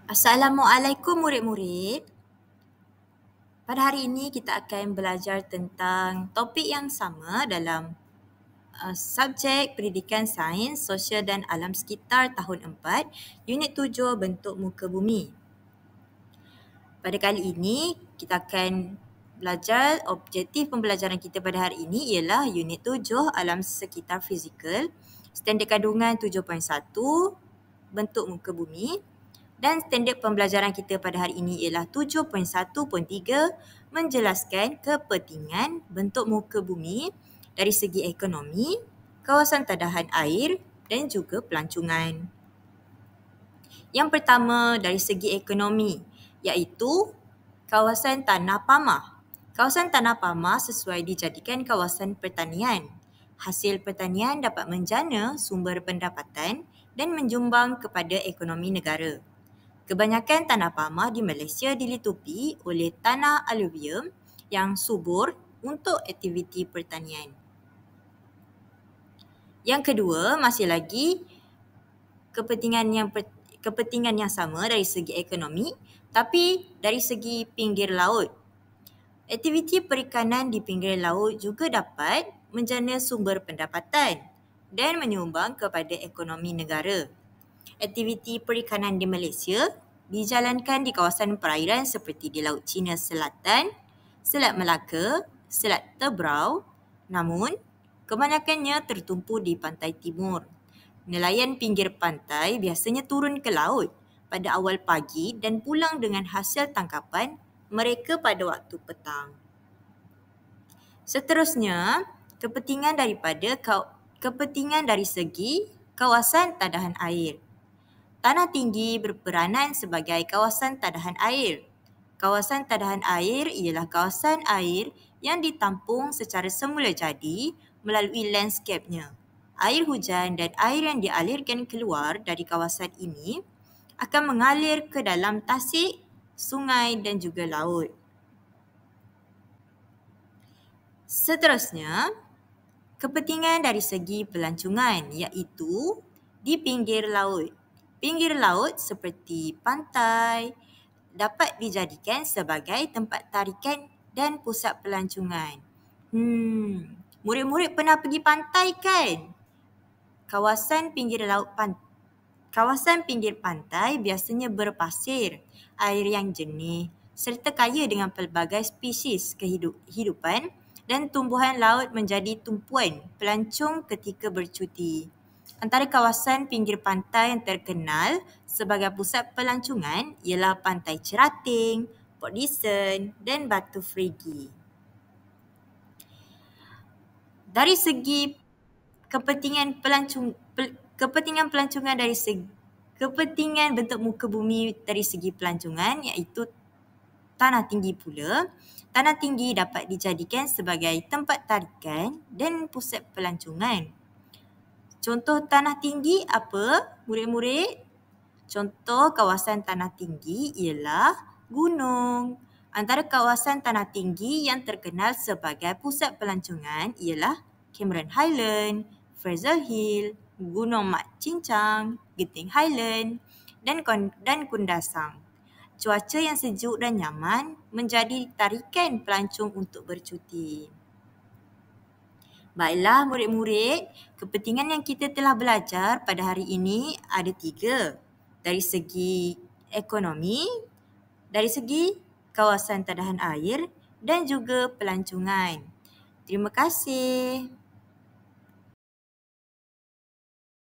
Assalamualaikum murid-murid. Pada hari ini kita akan belajar tentang topik yang sama dalam subjek Pendidikan Sains, Sosial dan Alam Sekitar tahun 4, Unit 7 Bentuk Muka Bumi. Pada kali ini kita akan belajar objektif pembelajaran kita pada hari ini ialah Unit 7 Alam Sekitar Fizikal, Standard Kandungan 7.1 Bentuk Muka Bumi. Dan standard pembelajaran kita pada hari ini ialah 7.1.3 menjelaskan kepentingan bentuk muka bumi dari segi ekonomi, kawasan tadahan air dan juga pelancongan. Yang pertama dari segi ekonomi iaitu kawasan tanah pamah. Kawasan tanah pamah sesuai dijadikan kawasan pertanian. Hasil pertanian dapat menjana sumber pendapatan dan menjumbang kepada ekonomi negara. Kebanyakan tanah pamah di Malaysia dilitupi oleh tanah aluvium yang subur untuk aktiviti pertanian. Yang kedua, masih lagi kepentingan yang sama dari segi ekonomi tapi dari segi pinggir laut. Aktiviti perikanan di pinggir laut juga dapat menjana sumber pendapatan dan menyumbang kepada ekonomi negara. Aktiviti perikanan di Malaysia dijalankan di kawasan perairan seperti di Laut Cina Selatan, Selat Melaka, Selat Tebrau, namun kebanyakannya tertumpu di pantai timur. Nelayan pinggir pantai biasanya turun ke laut pada awal pagi dan pulang dengan hasil tangkapan mereka pada waktu petang. Seterusnya, kepentingan dari segi kawasan tadahan air. Tanah tinggi berperanan sebagai kawasan tadahan air. Kawasan tadahan air ialah kawasan air yang ditampung secara semula jadi melalui landscape-nya. Air hujan dan air yang dialirkan keluar dari kawasan ini akan mengalir ke dalam tasik, sungai dan juga laut. Seterusnya, kepentingan dari segi pelancongan iaitu di pinggir laut. Pinggir laut seperti pantai dapat dijadikan sebagai tempat tarikan dan pusat pelancongan. Murid-murid pernah pergi pantai kan? Kawasan pinggir pantai biasanya berpasir, air yang jernih serta kaya dengan pelbagai spesies kehidupan dan tumbuhan laut menjadi tumpuan pelancong ketika bercuti. Antara kawasan pinggir pantai yang terkenal sebagai pusat pelancongan ialah Pantai Cerating, Port Dickson dan Batu Frigi. Dari segi kepentingan bentuk muka bumi dari segi pelancongan iaitu tanah tinggi pula. Tanah tinggi dapat dijadikan sebagai tempat tarikan dan pusat pelancongan. Contoh tanah tinggi apa, murid-murid? Contoh kawasan tanah tinggi ialah gunung. Antara kawasan tanah tinggi yang terkenal sebagai pusat pelancongan ialah Cameron Highland, Fraser Hill, Gunung Mat Cincang, Genting Highland dan Kundasang. Cuaca yang sejuk dan nyaman menjadi tarikan pelancong untuk bercuti. Baiklah murid-murid, kepentingan yang kita telah belajar pada hari ini ada 3. Dari segi ekonomi, dari segi kawasan tadahan air dan juga pelancongan. Terima kasih.